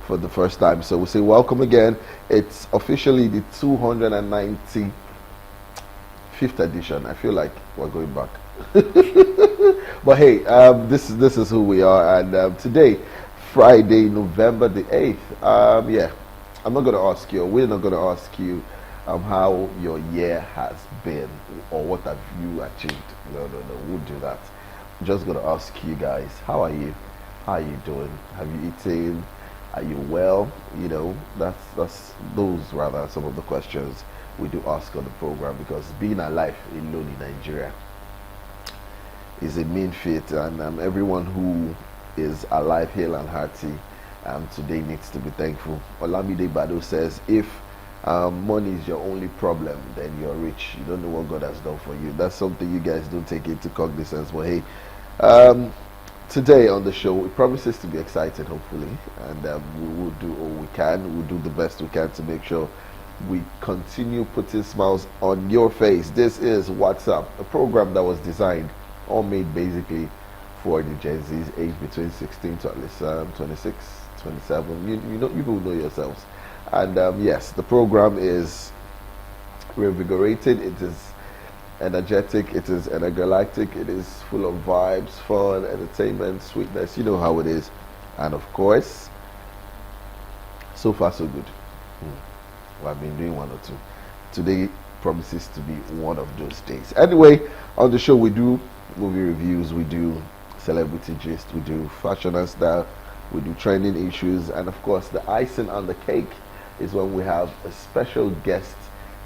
for the first time. So we say welcome again. It's officially the 295th edition. I feel like we're going back. But hey, this is who we are, and today, Friday, November the 8th. Yeah, I'm not going to ask you, we're not going to ask you how your year has been or what have you achieved. No, we'll do that. I'm just going to ask you guys, how are you? How are you doing? Have you eaten? Are you well? You know, that's those rather some of the questions we do ask on the program, because being alive alone in Nigeria is a mean feat, and everyone who is alive, hale and hearty, today needs to be thankful. Olamide Bado says, if money is your only problem, then you're rich. You don't know what God has done for you. That's something you guys don't take into cognizance. But hey, today on the show, it promises to be exciting, hopefully, and we will do all we can. We'll do the best we can to make sure we continue putting smiles on your face. This is WhatsApp, a program that was designed or made basically for the Gen Zs aged between 16 to at least 26, 27. You know, you will know yourselves. And yes, the program is revigorated. It is energetic. It is intergalactic. It is full of vibes, fun, entertainment, sweetness. You know how it is. And of course, so far so good. Well, I've been doing one or two. Today promises to be one of those days. Anyway, on the show we do movie reviews, we do celebrity gist, we do fashion and style, we do trending issues, and of course the icing on the cake is when we have a special guest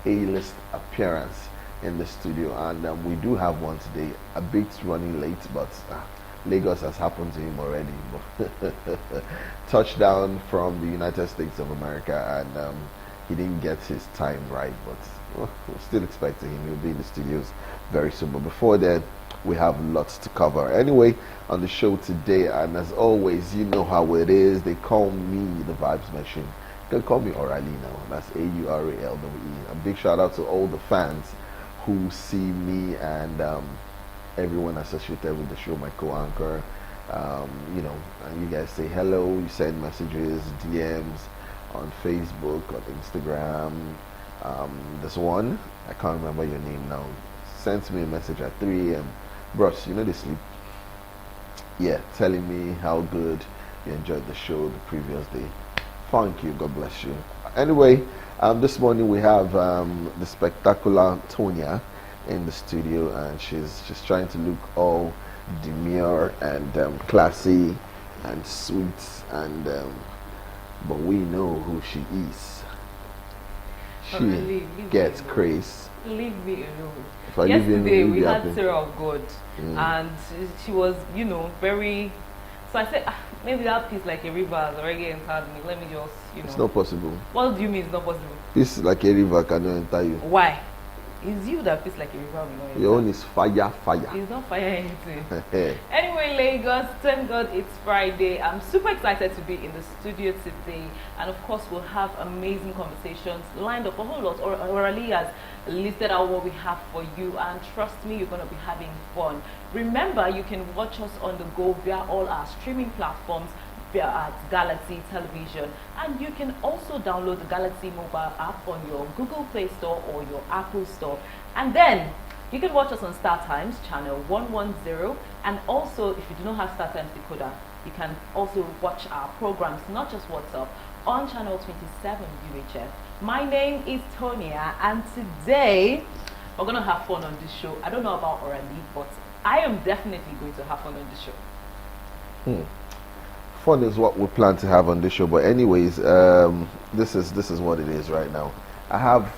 A-list appearance in the studio, and we do have one today, a bit running late, but Lagos has happened to him already. Touchdown from the United States of America, and he didn't get his time right, but we're still expecting him. He'll be in the studios very soon, but before then we have lots to cover. Anyway, on the show today, and as always, you know how it is, they call me the Vibes Machine. You can call me Orali now. That's AURALWE. A big shout out to all the fans who see me and everyone associated with the show, my co-anchor. You know, and you guys say hello, you send messages, DMs on Facebook, on Instagram. This one, I can't remember your name now, sent me a message at 3 a.m. Bros, you know they sleep. Yeah, telling me how good you enjoyed the show the previous day. Thank you, God bless you. Anyway, this morning we have the spectacular Tonya in the studio, and she's trying to look all demure and classy and sweet, and but we know who she is. She gets craze. Leave me alone. If I leave you alone, Yesterday you'll we be had happy. Sarah of God, and she was, you know, very. So I said, maybe that piece like a river has already entered me. Let me just, you know. It's not possible. What do you mean it's not possible? Peace like a river cannot enter you. Why? It's you that feels like a river will not enter. Your own is fire. It's not fire anything. Anyway, Lagos, thank God it's Friday. I'm super excited to be in the studio today, and of course we'll have amazing conversations lined up, a whole lot. Orally has listed out what we have for you, and trust me, you're going to be having fun. Remember, you can watch us on the go via all our streaming platforms, via Galaxy Television, and you can also download the Galaxy mobile app on your Google Play Store or your Apple Store. And then you can watch us on Star Times channel 110, and also if you do not have Star Times decoder, you can also watch our programs, not just WhatsApp, on channel 27 UHF. My name is Tonya, and today we're going to have fun on this show. I don't know about Orally, but I am definitely going to have fun on this show. Fun is what we plan to have on this show, but anyways, this is what it is right now. I have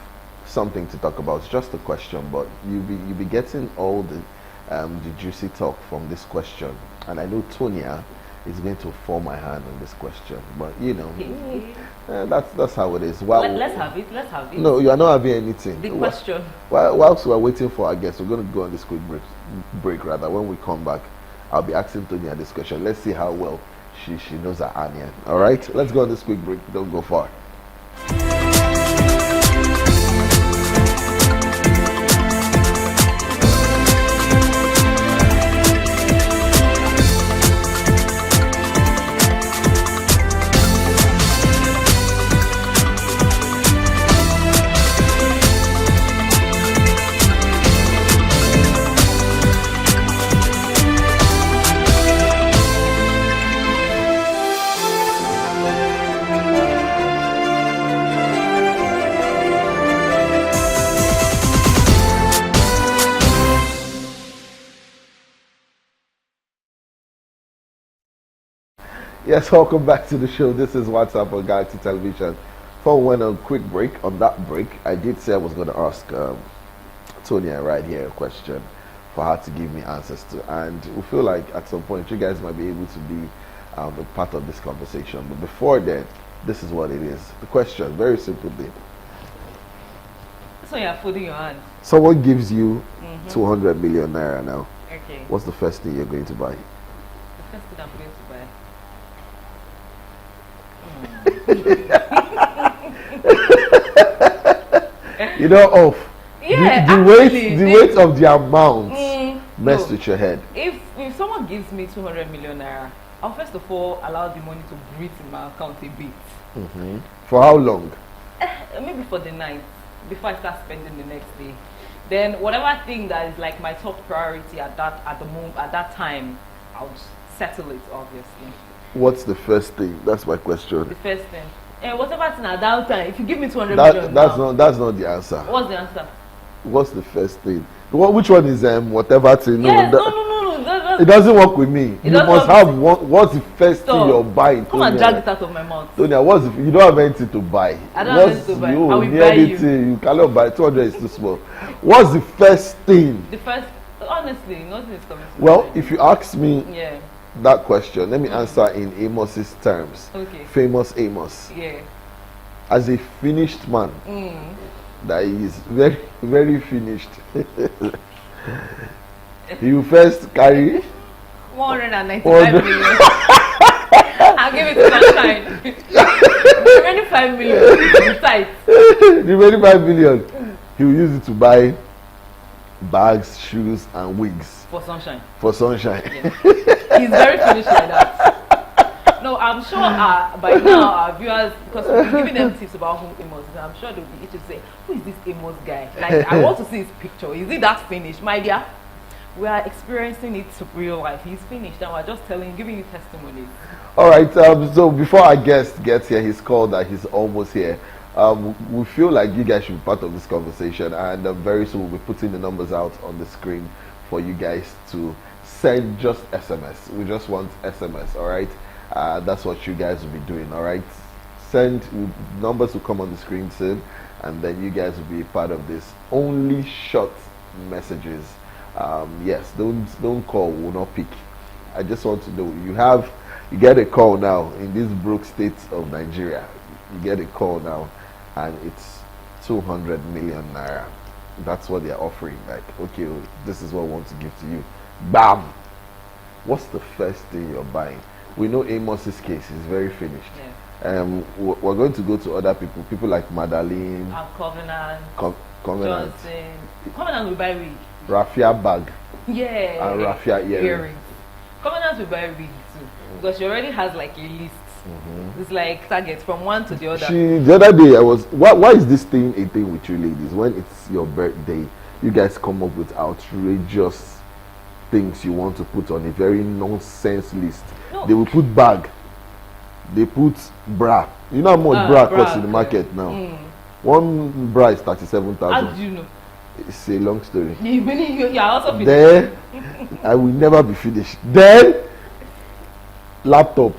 something to talk about. It's just a question, but you'll be getting all the juicy talk from this question, and I know Tonya is going to form my hand on this question, but you know, that's how it is. Let's have it. No, you are not having anything. The question. Whilst we're waiting for our guests, we're going to go on this quick break rather. When we come back, I'll be asking Tonya this question. Let's see how well she knows her onion. All right, let's go on this quick break. Don't go far. Yes, welcome back to the show. This is WhatsApp on Galaxy Television. Before we went on a quick break, on that break, I did say I was going to ask Tonya right here a question for her to give me answers to. And we feel like at some point you guys might be able to be a part of this conversation. But before then, this is what it is. The question, very simple thing. So you're folding your hand. Someone gives you 200 million naira now. Okay. What's the first thing you're going to buy? The first thing I'm going to buy. You know, Yeah, the weight of the amount messed with your head. If someone gives me 200 million naira, I'll first of all allow the money to breathe in my account a bit. For how long? Maybe for the night, before I start spending the next day. Then whatever thing that is like my top priority at that time, I'll settle it, obviously. What's the first thing? That's my question. The first thing. Whatever thing at that time, if you give me 200 million that's not the answer. What's the answer? What's the first thing? Which one is whatever thing? Yes, no. It doesn't work with me. You must have what's the first thing you're buying? Come and drag it out of my mouth. Tonya, you don't have anything to buy. I don't have anything to buy. I will buy anything. You cannot buy. 200 is too small. What's the first thing? Honestly, nothing is coming to Well, mind. if you ask me that question, let me answer in Amos's terms. Okay. Famous Amos. Yeah. As a finished man, that he is very, very finished. He will first carry 195 million. I'll give it to Sunshine. The remaining 5 million besides. The remaining 5 million, he will use it to buy bags, shoes, and wigs. For Sunshine. Yeah. He's very finished like that. No, I'm sure by now our viewers, because we've been giving them tips about who Amos is, I'm sure they'll be each to say, who is this Amos guy? Like, I want to see his picture. Is he that finished? My dear, we are experiencing it to real life. He's finished and we're just giving you testimonies. All right, so before our guest gets here, he's called that he's almost here. We feel like you guys should be part of this conversation, and very soon we'll be putting the numbers out on the screen for you guys to send just SMS. We just want SMS, all right? That's what you guys will be doing, all right? Numbers will come on the screen soon, and then you guys will be a part of this. Only short messages. Yes, don't call, will not pick. I just want to know, you get a call now in this broke state of Nigeria. You get a call now, and it's 200 million naira. That's what they're offering. Like, okay, this is what I want to give to you. Bam! What's the first thing you're buying? We know Amos's case is very finished. Yeah. We're going to go to other people like Madeline, Covenant, Covenant. Johnson. Covenant will buy wig. Raffia bag. Yeah. And Raffia earrings. Covenant will buy wig too, because she already has like a list. It's like targets from one to the other. The other day why is this thing a thing with you ladies? When it's your birthday, you guys come up with outrageous things you want to put on a very nonsense list. No. They will put bag, they put bra. You know how much bra costs in the market now? One bra is 37,000. How do you know? It's a long story. You are also finished. Then I will never be finished. Then laptop,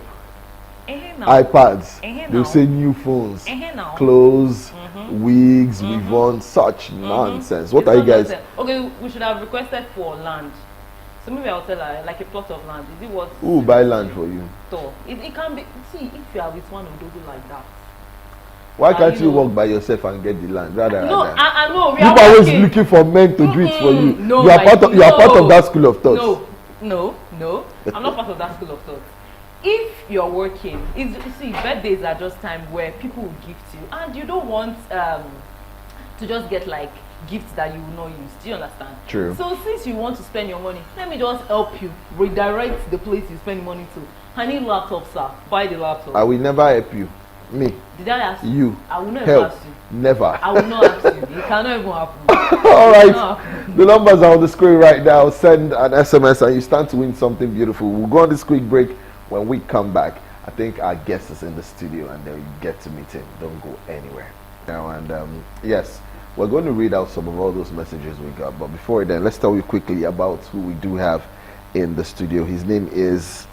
iPads, they'll say new phones, clothes, wigs, weave-on, such nonsense. What are you guys? Okay, we should have requested for land. So maybe I'll tell her, like a plot of land. Is it what? Who will buy land for you? So it can be. See, if you are with one Odogu like that. Why can't you walk by yourself and get the land rather than that? I know. You are always looking for men to do it for you. No, you are part of that school of thought. No. I'm not part of that school of thought. If you're working, see, birthdays are just time where people will gift you, and you don't want to just get like gifts that you will not use. Do you understand? True. So since you want to spend your money, let me just help you redirect the place you spend money to. I need laptop, sir. Buy the laptop. I will never help you. Me. Did I ask you? You. I will not help. ask you. Never. I will not ask you. It cannot even happen. All right. The numbers are on the screen right now. Send an SMS and you stand to win something beautiful. We'll go on this quick break. When we come back, I think our guest is in the studio and then you get to meet him. Don't go anywhere. Now, and yes, we're going to read out some of all those messages we got. But before then, let's tell you quickly about who we do have in the studio. His name is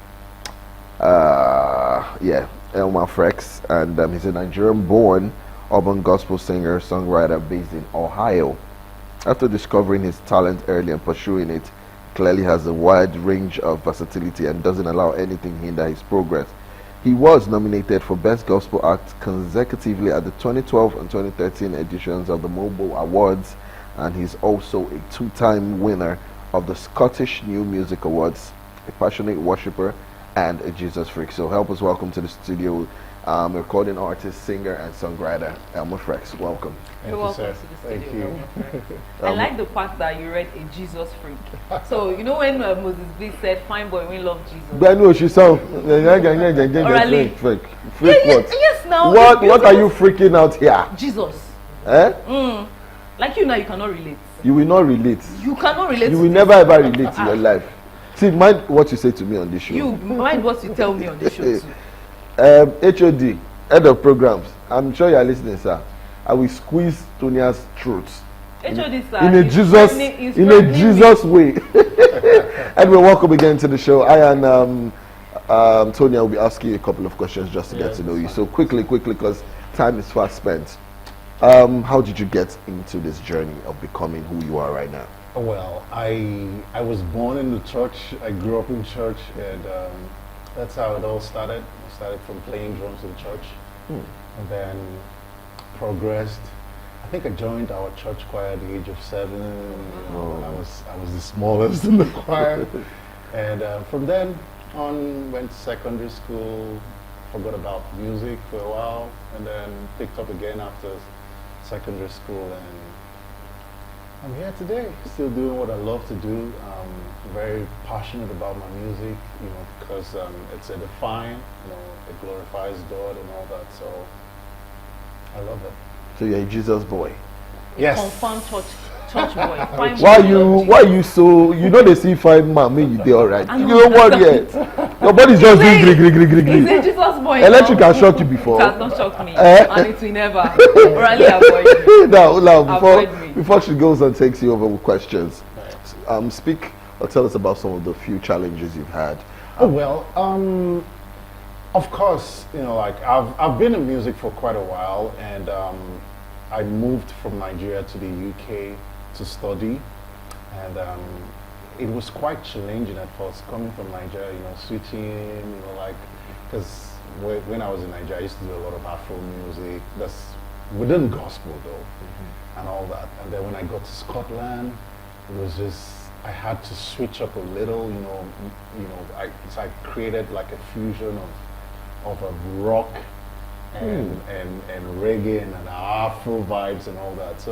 Yeah, Elmer Frex, and he's a Nigerian-born urban gospel singer, songwriter based in Ohio. After discovering his talent early and pursuing it, clearly has a wide range of versatility and doesn't allow anything hinder his progress. He was nominated for Best Gospel Act consecutively at the 2012 and 2013 editions of the Mobile Awards, and he's also a two-time winner of the Scottish New Music Awards, a passionate worshipper and a Jesus freak. So help us welcome to the studio recording artist, singer and songwriter Elmer Frex. Welcome. You're welcome to the studio. I like the fact that you read a Jesus freak. So you know when Moses Bliss said, "Fine boy, we love Jesus." But no, she sound freak. Freak what? Yes, now. What are you freaking out here? Jesus. Eh? Like you now, you cannot relate. You will not relate. You cannot relate. You will never ever relate in your life. See, mind what you say to me on this show. You mind what you tell me on this show too. HOD, head of programs. I'm sure you are listening, sir. I will squeeze Tonia's throat. HOD, sir. In a Jesus way. Anyway, welcome again to the show. I and Tonya will be asking you a couple of questions just to get to know you. So quickly, because time is fast spent. How did you get into this journey of becoming who you are right now? Well, I was born in the church. I grew up in church, and that's how it all started. I started from playing drums in church, and then progressed. I think I joined our church choir at the age of 7. You know, I was the smallest in the choir, and from then on went to secondary school. Forgot about music for a while, and then picked up again after secondary school, and I'm here today, still doing what I love to do. Very passionate about my music, you know, because it's edifying, you know, it glorifies God and all that. So I love it. So you're a Jesus boy. Yes. Confirmed church boy. Why you so, you know they see 5 man, maybe they alright. You don't worry yet. Your body's just doing grig. He's a Jesus boy. Electric has shocked you before. It has not shocked me. And it will never. Really avoid me. Now, before she goes and takes you over with questions, speak or tell us about some of the few challenges you've had. Of course, you know, like I've been in music for quite a while, and I moved from Nigeria to the UK to study, and it was quite challenging at first coming from Nigeria, you know, switching, you know, like, because when I was in Nigeria, I used to do a lot of Afro music, that's within gospel though, and all that. And then when I got to Scotland, it was just, I had to switch up a little, you know, so I created like a fusion of a rock and reggae and Afro vibes and all that.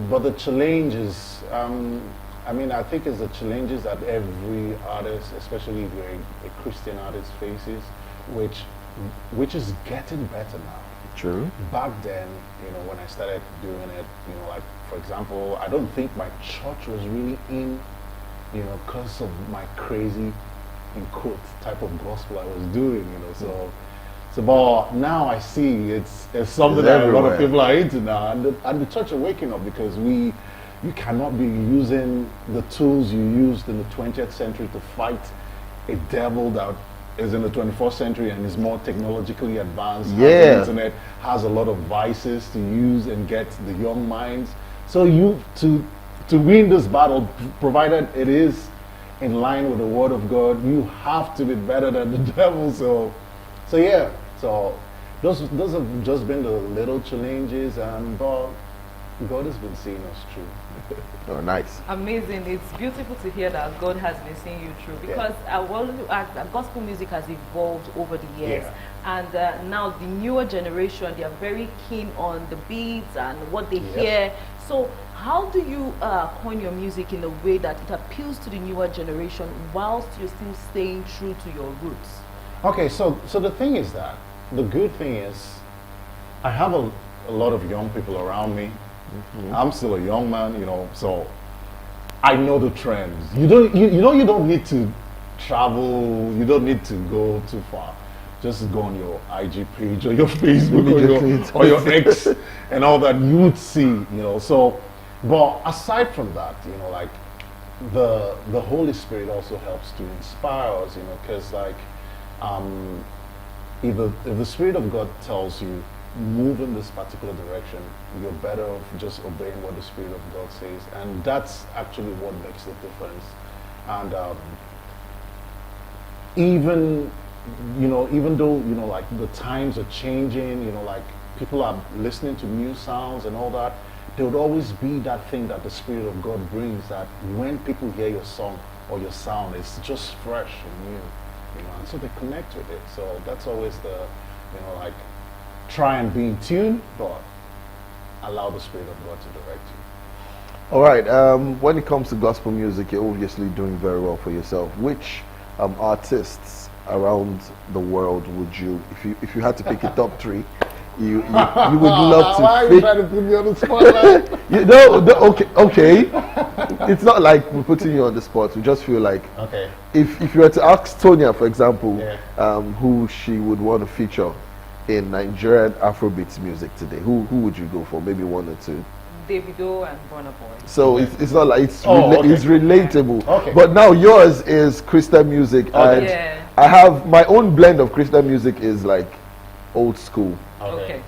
But the challenges, I mean, I think it's the challenges that every artist, especially if you're a Christian artist, faces, which is getting better now. True. Back then, you know, when I started doing it, you know, like, for example, I don't think my church was really in, you know, because of my crazy, in quotes, type of gospel I was doing, you know, so but now I see it's something that a lot of people are into now, and the church are waking up, because you cannot be using the tools you used in the 20th century to fight a devil that is in the 21st century and is more technologically advanced. The internet has a lot of vices to use and get the young minds. So you to win this battle, provided it is in line with the Word of God, you have to be better than the devil. So those have just been the little challenges, and but God has been seeing us through. Oh, nice. Amazing. It's beautiful to hear that God has been seeing you through, because gospel music has evolved over the years. And now the newer generation, they are very keen on the beats and what they hear. So how do you coin your music in a way that it appeals to the newer generation whilst you're still staying true to your roots? Okay, so the thing is that, the good thing is, I have a lot of young people around me. I'm still a young man, you know, so I know the trends. You don't need to travel, you don't need to go too far. Just go on your IG page or your Facebook or your X and all that, you would see, you know. So, but aside from that, you know, like, the Holy Spirit also helps to inspire us, because like if the Spirit of God tells you move in this particular direction, you're better off just obeying what the Spirit of God says, and that's actually what makes the difference. And even though like the times are changing, like people are listening to new sounds and all that, there would always be that thing that the Spirit of God brings, that when people hear your song or your sound, it's just fresh and new, and so they connect with it. So that's always the, like, try and be in tune, but allow the Spirit of God to direct you. All right. When it comes to gospel music, you're obviously doing very well for yourself. Which artists around the world would you, if you had to pick a top three, you would love to? Why are you trying to put me on the spotlight? Okay. It's not like we're putting you on the spot. We just feel like, okay, if you were to ask Tonya, for example, yeah, who she would want to feature in Nigerian Afrobeats music today, who would you go for? Maybe one or two. Davido and Burna Boy. So it's not like it's okay, it's relatable. Okay. But now yours is Christian music, and yeah, I have my own blend of Christian music is like old school. okay.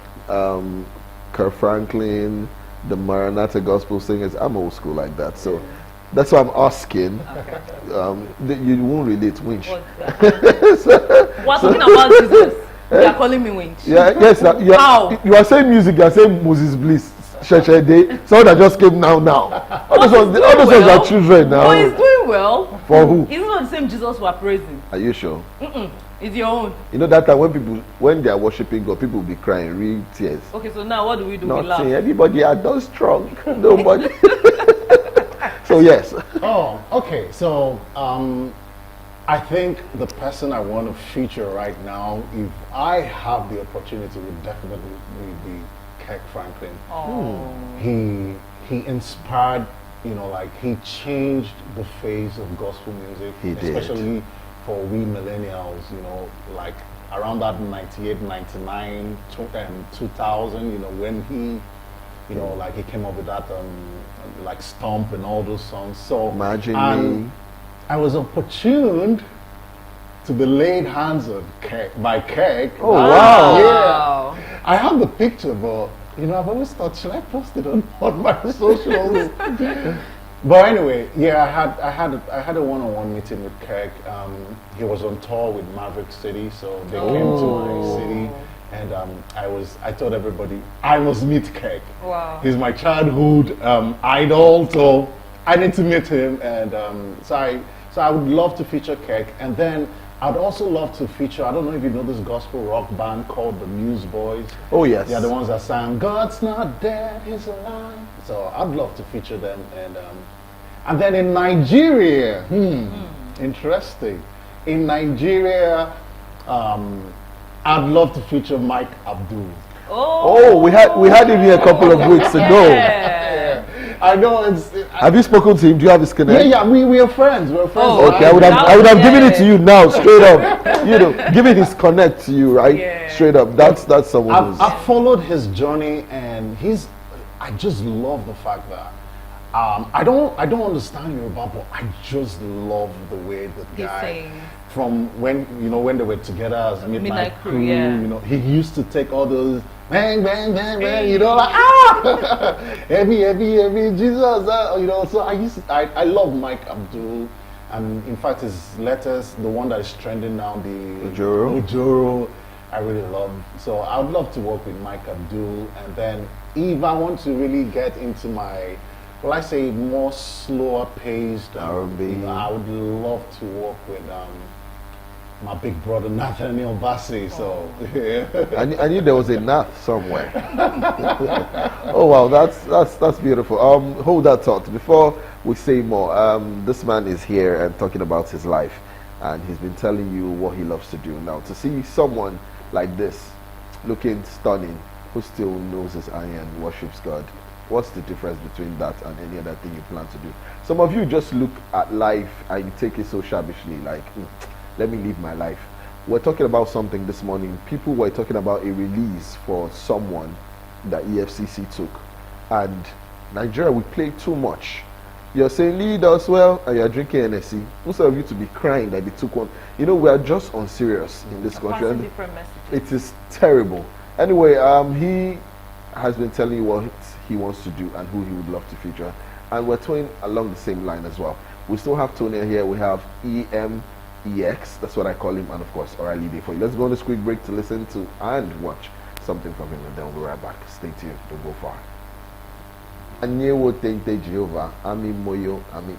Kirk Franklin, the Maranatha gospel singers. I'm old school like that. So that's why I'm asking. Okay. You won't relate, winch. We're talking about Jesus. You are calling me winch. Yeah, yes. How? You are saying music. You are saying Moses Bliss, Shechede. Someone that just came now. All those ones are children now. Oh, he's doing well. For who? He's not the same Jesus we are praising. Are you sure? It's your own. You know that time when they are worshiping God, people will be crying real tears. Okay, so now what do? We Nothing. laugh. Everybody are done strong. Nobody. So yes. Oh, okay. So I think the person I want to feature right now, if I have the opportunity, would definitely be Kirk Franklin. Oh. He inspired, like he changed the face of gospel music. He did. Especially for we millennials, like around that 98, 99, 2000, when he, like he came up with that, like Stomp and all those songs. So Imagine Me. I was opportuned to be laid hands on by Kirk. Oh, wow. Yeah. I have the picture, but I've always thought, should I post it on my socials? But anyway, yeah, I had a one-on-one meeting with Kirk. He was on tour with Maverick City, so they came to my city, and I told everybody I must meet Kirk. Wow. He's my childhood idol, so I need to meet him, and so I would love to feature Kirk, and then I'd also love to feature, I don't know if you know this gospel rock band called the Newsboys. Oh yes. Yeah, the ones that sang "God's Not Dead, He's Alive." So I'd love to feature them, and then in Nigeria, interesting. In Nigeria, I'd love to feature Mike Abdul. Oh, we had him here a couple of weeks ago. Yeah. I know Have you spoken to him? Do you have his connect? Yeah, we are friends. We're friends. Oh, Okay, I would have given it to you now, straight up. Giving his connect to you, right? Yeah. Straight up. That's someone who's. I've followed his journey, and I just love the fact that I don't understand Yoruba, but I just love the way the guy, from when they were together as Midnight Crew, yeah. He used to take all those bang bang bang bang, like heavy Jesus, So I love Mike Abdul, and in fact his letters, the one that is trending now, the Ojoro, I really love. So I would love to work with Mike Abdul, and then if I want to really get into my, I say more slower paced R&B, I would love to work with my big brother Nathaniel Bassey. So I knew there was a Nath somewhere. Oh wow, that's beautiful. Hold that thought before we say more. This man is here and talking about his life, and he's been telling you what he loves to do. Now, to see someone like this, looking stunning, who still knows his eye and worships God, what's the difference between that and any other thing you plan to do? Some of you just look at life and you take it so shavishly, like, let me live my life. We're talking about something this morning. People were talking about a release for someone that EFCC took, and Nigeria, we play too much. You're saying lead us well, and you're drinking NSC. Most of you to be crying that they took one. You know, we are just unserious in this country. Passing And different messages. it is terrible. Anyway, he has been telling you what he wants to do and who he would love to feature. And we're toying along the same line as well. We still have Tony here. We have EMEX. That's what I call him. And of course, O'Reilly Day for you. Let's go on this quick break to listen to and watch something from him. And then we'll be right back. Stay tuned. Don't go far. Anyewo Tente Jehovah, Ami Moyo, Ami.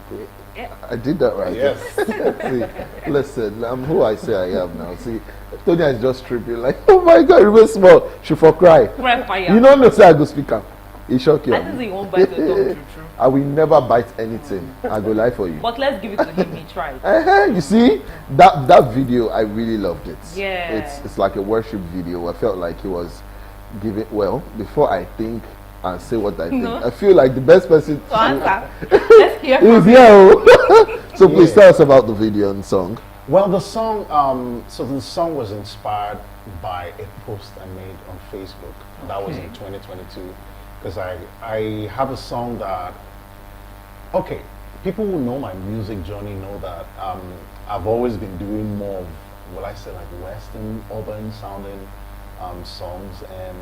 I did that right. Yes. See, listen, I'm who I say I am now. See, Tonya is just tripping like, oh my God, remain small. She for cry. You don't know, say I go speak up. It shock you. I think he won't bite your tongue, true. I will never bite anything. I go lie for you. But let's give it to him. He tried. You see, that video, I really loved it. Yeah. It's like a worship video. I felt like he was giving, well, before I think and say what I think, I feel like the best person to answer. Let's hear is from here. So please tell us about the video and song. Well, the song, so the song was inspired by a post I made on Facebook. That was in 2022. Because I have a song that, okay, people who know my music journey know that I've always been doing more of, what I say, like Western, urban sounding songs. And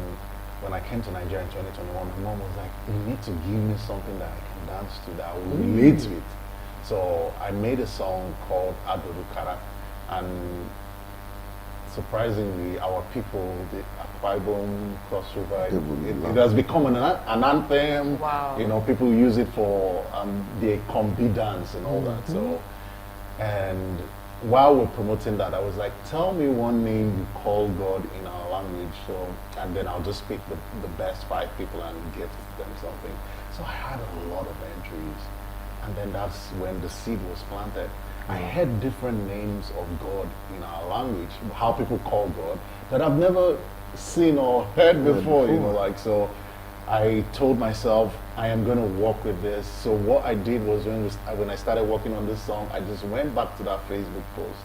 when I came to Nigeria in 2021, my mom was like, you need to give me something that I can dance to, that I will relate to it. So I made a song called Adorukara, and surprisingly, our people, the Akwa Ibom, Cross River, it has become an anthem. Wow. You know, people use it for the Kombi dance and all that. So, and while we're promoting that, I was like, tell me one name you call God in our language. So, and then I'll just pick the best 5 people and give them something. So I had a lot of entries. And then that's when the seed was planted. I heard different names of God in our language, how people call God, that I've never seen or heard before, you know, like, so I told myself, I am going to work with this. So what I did was when I started working on this song, I just went back to that Facebook post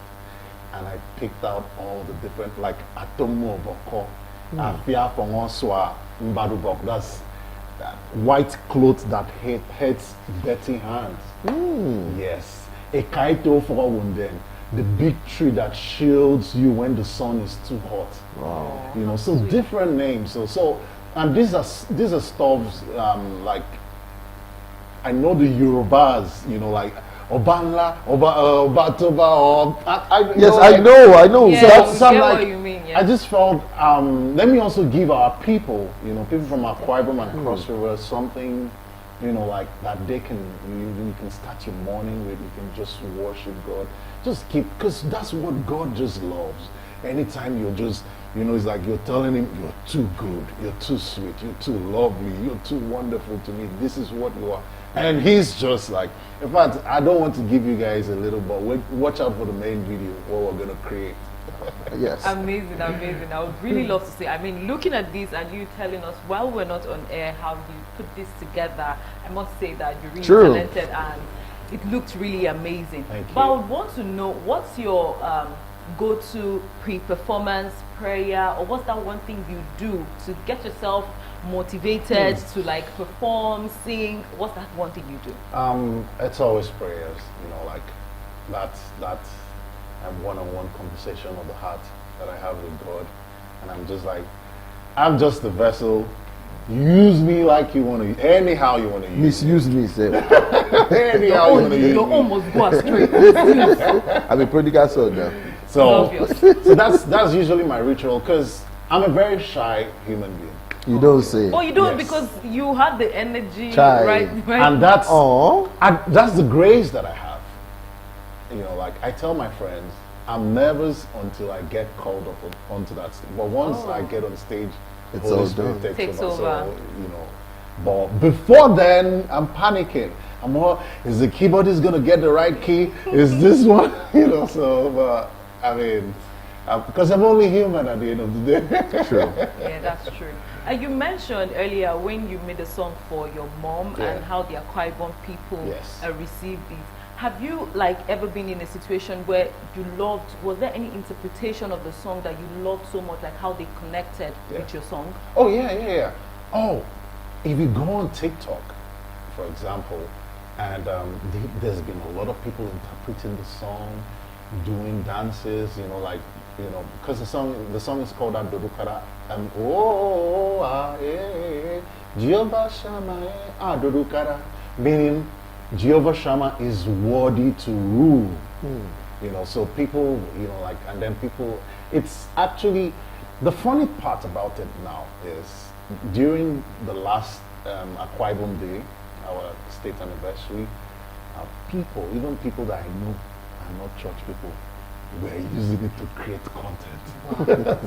and I picked out all the different, like, Atomo Boko, Afia Pongoswa, Mbadubok, that's that white cloth that hurts dirty hands. Yes. A kaito for wonden, the big tree that shields you when the sun is too hot. Wow. You know, so different names. So and these are stuffs like, I know the Yorubas, you know, like Obanla, Obatoba, Yes, I know. Yeah, So so I'm like, what you mean, yeah. I just felt, let me also give our people, you know, people from Akwa Ibom and Cross River something, you know, like that they can, you can start your morning with, you can just worship God. Just keep, because that's what God just loves. Anytime you're just, you know, it's like you're telling him, you're too good, you're too sweet, you're too lovely, you're too wonderful to me, this is what you are. And he's just like, in fact, I don't want to give you guys a little, but watch out for the main video, what we're going to create. Yes. Amazing. I would really love to see. I mean, looking at this and you telling us while we're not on air how you put this together, I must say that you're really talented and it looked really amazing. Thank you. But I would want to know, what's your go-to pre-performance prayer, or what's that one thing you do to get yourself motivated to like perform, sing? What's that one thing you do? It's always prayers, you know, like that's one-on-one conversation of the heart that I have with God, and I'm just like, I'm just the vessel. Use me like you want to, anyhow you want to use Misuse me, sir. anyhow you want to use You me. almost go straight. I'm a prodigal son now. So that's usually my ritual, because I'm a very shy human being. You don't say. Oh, you do it Yes. because you have the energy, Child. right? And that's Oh. that's the grace that I have. You know, like I tell my friends, I'm nervous until I get called up onto that stage. But once I get on stage, the It's Holy all Spirit done. Takes over. over. So, you know, but before then, I'm panicking. I'm more, is the keyboardist gonna get the right key? Is this one? You know, so, but I mean, because I'm only human at the end of the day. True. Yeah, that's true. You mentioned earlier when you made a song for your mom and how the Akwa Ibom people received it. Have you like ever been in a situation where you loved, was there any interpretation of the song that you loved so much, like how they connected with your song? Oh, yeah. Oh, if you go on TikTok, for example, And there's been a lot of people interpreting the song, doing dances, because the song is called Adodukara. Jehovah Shammah, Adodukara, meaning Jehovah Shammah is worthy to rule. So people, and then people, it's actually, the funny part about it now is during the last Akwa Ibom Day, our state anniversary, even people that I know are not church people, were using it to create content.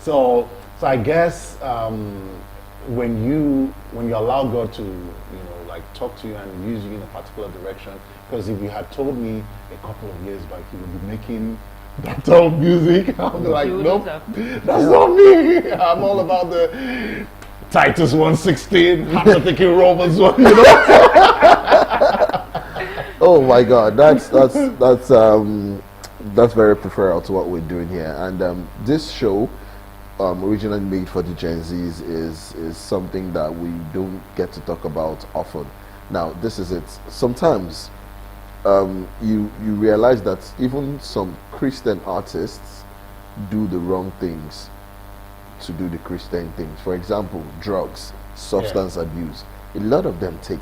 so I guess when you allow God to talk to you and use you in a particular direction, because if you had told me a couple of years back you would be making that type of music, I'll be like, nope, that's not me. I'm all about the Titus 1:16, I'm not thinking Romans 1, Oh my God, that's very preferable to what we're doing here. And this show, originally made for the Gen Zs, is something that we don't get to talk about often. Now, this is it. Sometimes you realize that even some Christian artists do the wrong things to do the Christian things. For example, drugs, substance abuse. A lot of them take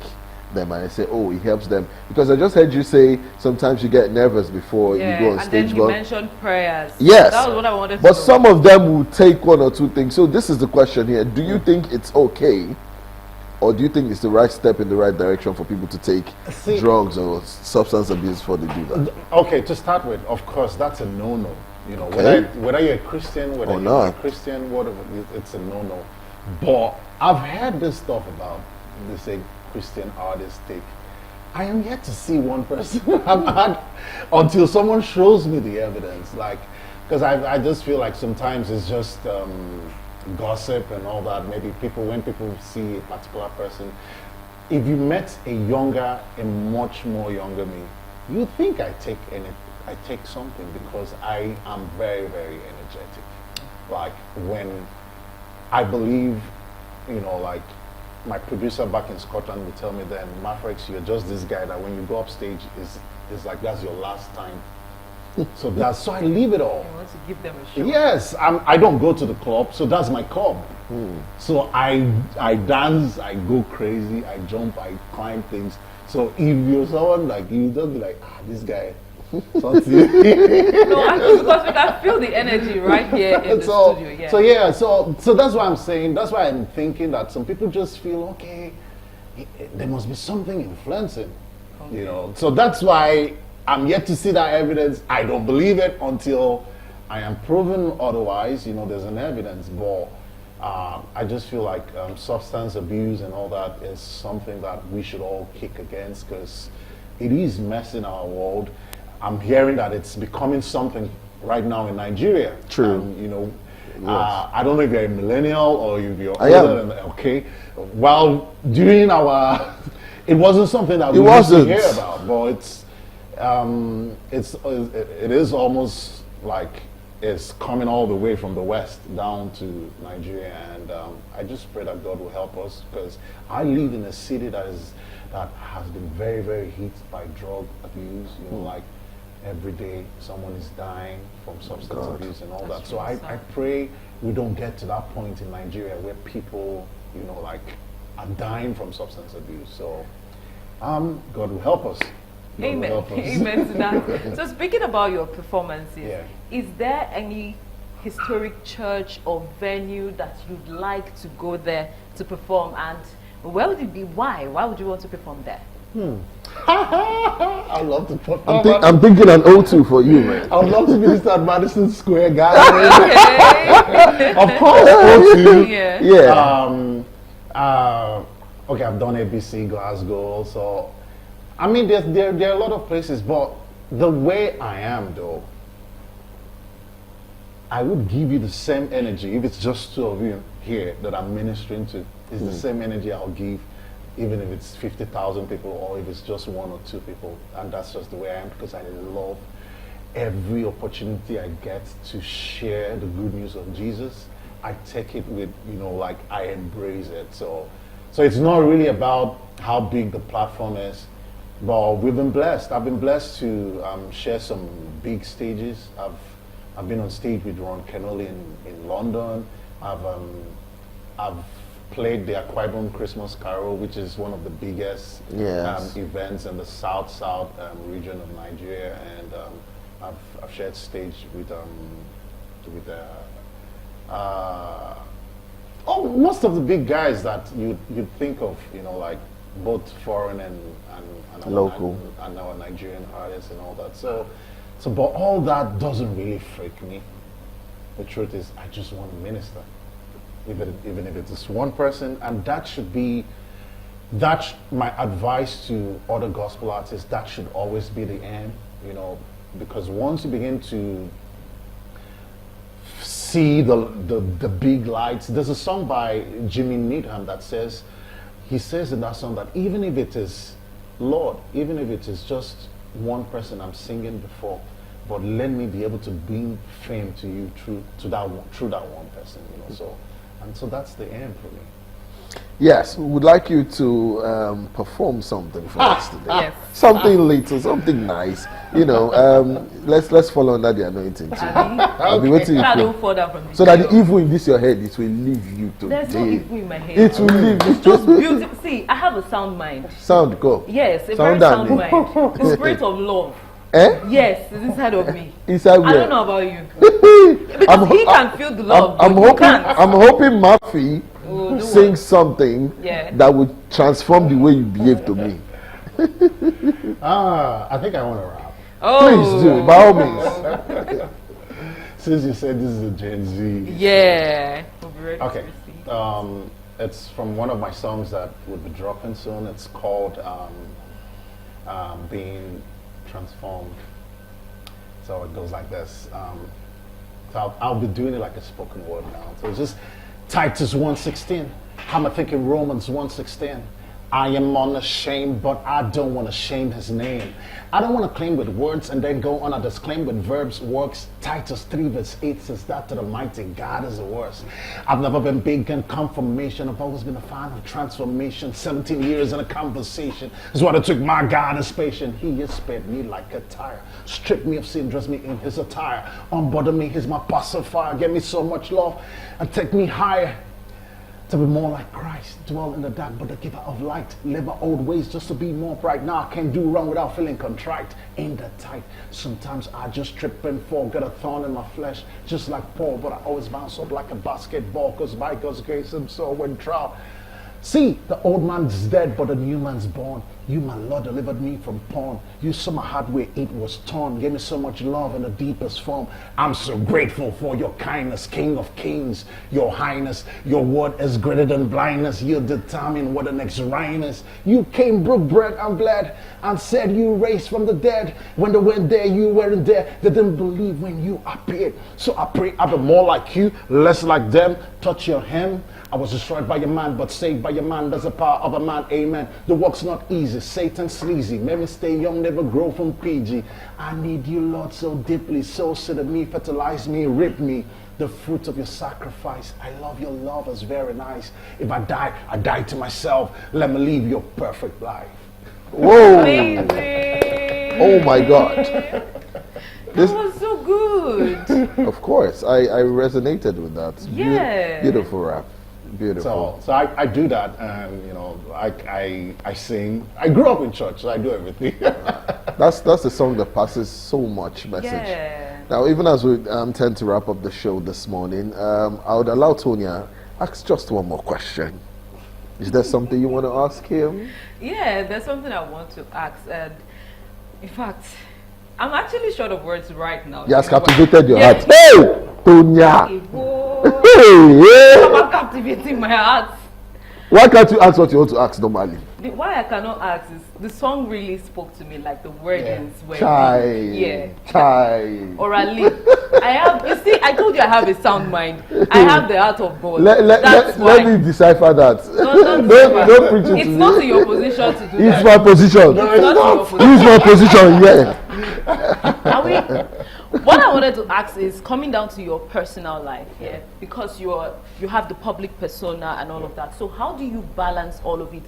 them and I say, oh, it helps them. Because I just heard you say sometimes you get nervous before you go on and stage. then you mentioned prayers. Yes. That was what I wanted to But know. some of them will take one or two things. So this is the question here. Do you think it's okay, or do you think it's the right step in the right direction for people to take drugs or substance abuse before they do that? Okay, to start with, of course, that's a no-no. Whether you're a Christian, whether you're not a Christian, whatever, it's a no-no. But I've heard this stuff about, they say, Christian artists take. I am yet to see one person I've had until someone shows me the evidence. Because I just feel like sometimes it's just gossip and all that. Maybe when people see a particular person, if you met a much more younger me, you think I take something because I am very, very energetic. Like when I believe, my producer back in Scotland would tell me then, Mafrex, you're just this guy that when you go up stage, is like that's your last time. So I leave it all. You want to give them a show. Yes, I don't go to the club, so that's my club. So I dance, I go crazy, I jump, I climb things. So if you're someone like you, don't be like, this guy. No, actually, because we can feel the energy right here in the studio. Yeah. So that's why I'm saying. That's why I'm thinking that some people just feel okay. There must be something influencing, So that's why I'm yet to see that evidence. I don't believe it until I am proven otherwise. There's an evidence, but I just feel like substance abuse and all that is something that we should all kick against because it is messing our world. I'm hearing that it's becoming something right now in Nigeria. True. I don't know if you're a millennial or if you're older than okay. Well, during our, it wasn't something that we used to hear about, but it is almost like it's coming all the way from the West down to Nigeria, and I just pray that God will help us because I live in a city that has been very, very hit by drug abuse. Like every day someone is dying from substance abuse and all that. So I pray we don't get to that point in Nigeria where people, are dying from substance abuse. So God will help us. Amen. Amen to that. So speaking about your performances, is there any historic church or venue that you'd like to go there to perform, and where would it be? Why? Why would you want to perform there? I love to perform. I'm thinking an O2 for you, man. I would love to minister at Madison Square Garden. Okay. Of course, O2. Yeah. Okay, I've done ABC, Glasgow, so I mean, there are a lot of places, but the way I am, though, I would give you the same energy if it's just two of you here that I'm ministering to. It's the same energy I'll give, even if it's 50,000 people or if it's just one or two people. And that's just the way I am because I love every opportunity I get to share the good news of Jesus. I take it with, I embrace it. So So it's not really about how big the platform is, but we've been blessed. I've been blessed to share some big stages. I've been on stage with Ron Kenoly in London. I've played the Akwa Ibom Christmas Carol, which is one of the biggest events in the South region of Nigeria, and I've shared stage with most of the big guys that you'd think of, like both foreign and local and our Nigerian artists and all that. So but all that doesn't really freak me. The truth is, I just want to minister, even if it's just one person, and that's my advice to other gospel artists. That should always be the aim, because once you begin to see the big lights, there's a song by Jimmy Needham that he says in that song that even if it is, Lord, even if it is just one person I'm singing before, but let me be able to bring fame to you through that one person, so that's the aim for me. Yes, we would like you to perform something for us today. Yes. Something little, something nice. Let's follow under the anointing too. I'll be waiting so that the evil in this your head, it will leave you today. There's no evil in my head. It will leave you. It's just beautiful. See, I have a sound mind. Sound, go. Yes, a Sound very sound mind. The spirit of love. Eh? Yes, it's inside of me. Inside I where? don't know about you. Because he can feel the love. I'm hoping Murphy sing sings something that would transform the way you behave to me. I think I want to rap. Oh. Please do, by all means. Since you said this is a Gen Z. Yeah. We'll be ready Okay. to receive. It's from one of my songs that will be dropping soon. It's called Being Transformed. So it goes like this. So I'll be doing it like a spoken word now. So it's just Titus 1:16. I'm thinking Romans 1:16. I am unashamed, but I don't want to shame his name. I don't want to claim with words and then go on a disclaim with verbs, works. Titus 3:8 says that to the mighty God is the worst. I've never been big in confirmation. I've always been a fan of transformation. 17 years in a conversation is what it took. My God is patient. He has spared me like a tire. Stripped me of sin, dressed me in his attire. Unburden me, he's my pacifier. Give me so much love and take me higher. To be more like Christ, dwell in the dark but the giver of light. Live my old ways just to be more bright. Now I can't do wrong without feeling contrite. Ain't that tight? Sometimes I just trip and fall, get a thorn in my flesh, just like Paul. But I always bounce up like a basketball, cause by God's grace I'm so when trial. See, the old man's dead, but the new man's born. You, my Lord, delivered me from porn. You saw my heart where it was torn. Gave me so much love in the deepest form. I'm so grateful for your kindness, King of Kings, your highness. Your word is greater than blindness. You determine what the next rhyme is. You came, broke bread, I'm glad, and said you raised from the dead. When they went there, you weren't there. They didn't believe when you appeared. So I pray I'll be more like you, less like them. Touch your hem. I was destroyed by your man, but saved by your man. There's the power of a man, amen. The work's not easy, Satan sleazy. Made me stay young, never grow from PG. I need you, Lord, so deeply. So sit me, fertilize me, rip me. The fruit of your sacrifice. I love your love, it's very nice. If I die, I die to myself. Let me live your perfect life. Whoa! Amazing. Oh my God! That was so good. Of course, I resonated with that. Yeah. Beautiful rap. Beautiful. So I do that, and I sing. I grew up in church, so I do everything. That's a song that passes so much message. Yeah. Now, even as we tend to wrap up the show this morning, I would allow Tonya ask just one more question. Is there something you want to ask him? Yeah, there's something I want to ask, and in fact, I'm actually short of words right now. He has captivated your heart. Yeah. Hey, Tonya! Someone captivating my heart. Why can't you ask what you want to ask normally? Why I cannot ask is the song really spoke to me, like the wordings were Chai. orally. I have, you see, I told you I have a sound mind. I have the heart of God. Let me decipher that. Don't preach it. It's not in your position to do it's my position. No, it's not in your position. Use my position, yeah. Are we? What I wanted to ask is coming down to your personal life, because you have the public persona and all of that. So how do you balance all of it?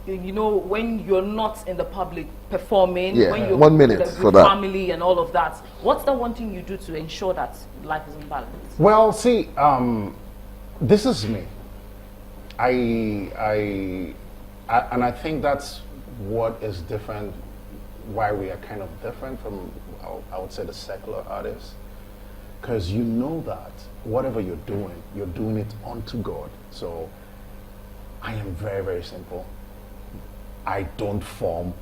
You know, when you're not in the public performing, when you're 1 minute with for that family and all of that, what's the one thing you do to ensure that life is in balance? Well, see, this is me. And I think that's what is different, why we are kind of different from, I would say, the secular artists. Because you know that whatever you're doing it unto God. So I am very, very simple. I don't form.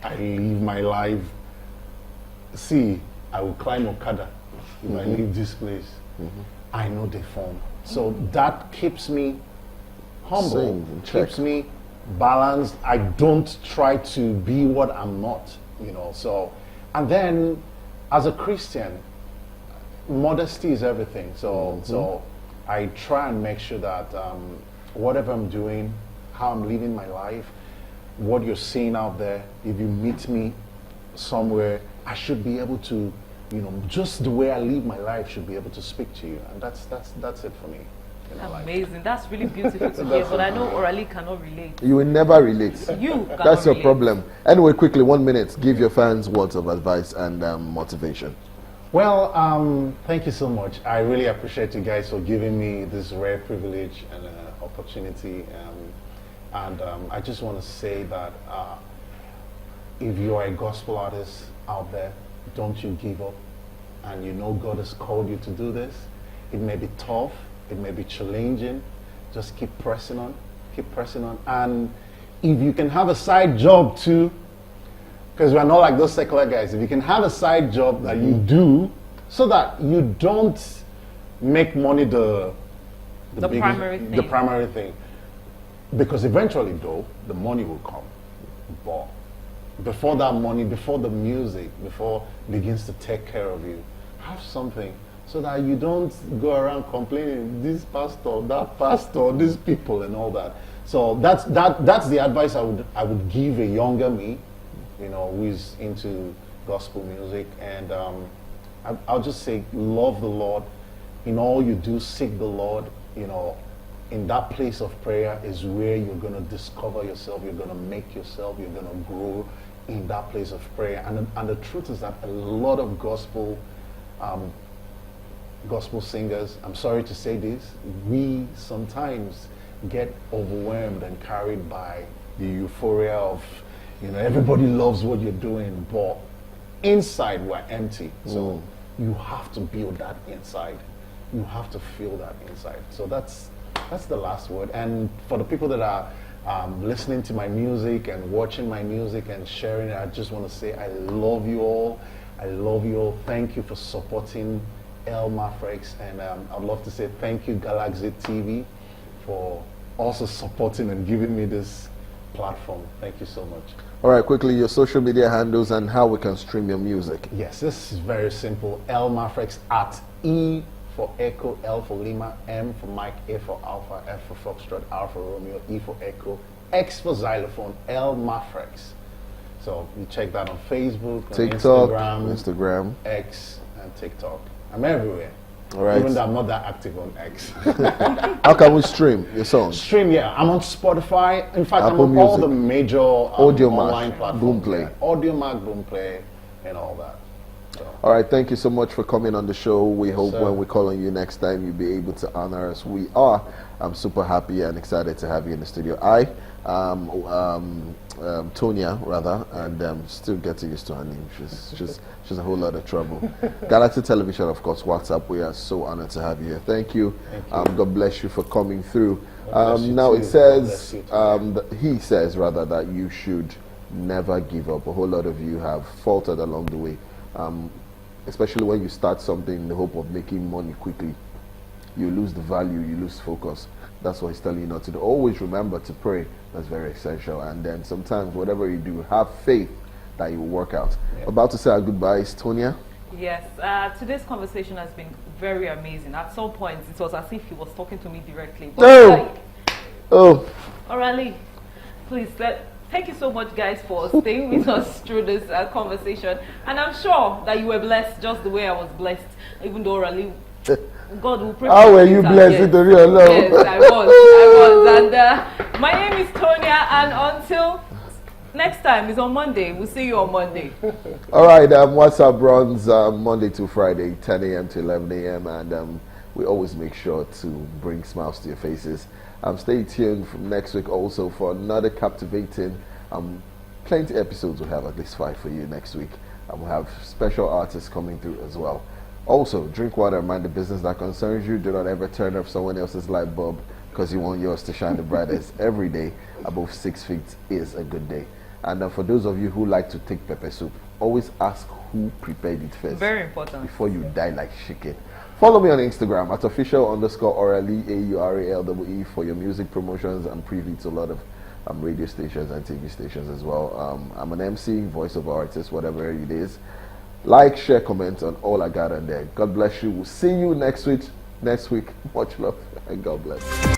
I live my life. See, I will climb Okada if I leave this place. I know the form. So that keeps me humble, keeps me balanced. I don't try to be what I'm not, you know. So, and then as a Christian, modesty is everything. So I try and make sure that whatever I'm doing, how I'm living my life, what you're seeing out there, if you meet me somewhere, I should be able to, you know, just the way I live my life should be able to speak to you. And that's it for me. Amazing. That's really beautiful to hear, but I know Orally cannot relate. You will never relate. You That's your relate. problem. Anyway, quickly, 1 minute. Give your fans words of advice and motivation. Well, thank you so much. I really appreciate you guys for giving me this rare privilege and opportunity. I just want to say that if you are a gospel artist out there, don't you give up. And you know God has called you to do this. It may be tough. It may be challenging. Just keep pressing on. Keep pressing on. And if you can have a side job too, because we're not like those secular guys. If you can have a side job that you do so that you don't make money the primary thing. Because eventually, though, the money will come. But before that money, before the music, before it begins to take care of you, have something so that you don't go around complaining, this pastor, that pastor, these people and all that. So that's the advice I would give a younger me, you know, who is into gospel music. And I'll just say, love the Lord. In all you do, seek the Lord. You know, in that place of prayer is where you're going to discover yourself, you're going to make yourself, you're going to grow in that place of prayer. And the truth is that a lot of gospel singers, I'm sorry to say this, we sometimes get overwhelmed and carried by the euphoria of, you know, everybody loves what you're doing, but inside we're empty. So you have to build that inside. You have to feel that inside. So that's the last word. And for the people that are listening to my music and watching my music and sharing it, I just want to say I love you all. I love you all. Thank you for supporting El Mafrex, and I'd love to say thank you Galaxy TV for also supporting and giving me this platform. Thank you so much. All right, quickly, your social media handles and how we can stream your music. Yes, this is very simple. El Mafrex at E for Echo, L for Lima, M for Mike, A for Alpha, F for Foxtrot, R for Romeo, E for Echo, X for Xylophone, El Mafrex. So you check that on Facebook, TikTok, on Instagram, X, and TikTok. I'm everywhere. All right. Even though I'm not that active on X. How can we stream your songs? Stream, yeah. I'm on Spotify. In fact, Apple I'm on all Music. the major online platforms. Boomplay. Audiomack, Boomplay, and all that. So. All right, thank you so much for coming on the show. We hope sir. when we call on you next time, you'll be able to honor us. We are. I'm super happy and excited to have you in the studio. Tonya, rather, and still getting used to her name. She's a whole lot of trouble. Galaxy Television, of course, WhatsApp. We are so honored to have you here. Thank you. God bless you for coming through. Now it says, he says rather, that you should never give up. A whole lot of you have faltered along the way, especially when you start something in the hope of making money quickly. You lose the value, you lose focus. That's what he's telling you not to do. Always remember to pray. That's very essential. And then sometimes whatever you do, have faith that it will work out. Yeah. About to say our goodbyes, Tonya. Yes, today's conversation has been very amazing. At some point, it was as if he was talking to me directly. But Oh! Orally, please Thank you so much, guys, for staying with us through this conversation. And I'm sure that you were blessed just the way I was blessed, even though really God will pray. How were you blessed? Yes, Yes, I was. And my name is Tonya, and until next time, it's on Monday. We'll see you on Monday. All right, WhatsApp runs Monday to Friday, 10 a.m. to 11 a.m. And we always make sure to bring smiles to your faces. Stay tuned from next week also for another captivating, plenty episodes. We'll have at least 5 for you next week. And we'll have special artists coming through as well. Also, drink water, mind the business that concerns you. Do not ever turn off someone else's light bulb because you want yours to shine the brightest. Every day above 6 feet is a good day. And for those of you who like to take pepper soup, always ask who prepared it first. Very important. Before you die like chicken. Follow me on Instagram at official_Orally AURALEE for your music promotions and preview to a lot of radio stations and TV stations as well. I'm an MC, voiceover artist, whatever it is. Like, share, comment on all I got on there. God bless you. We'll see you next week. Much love and God bless.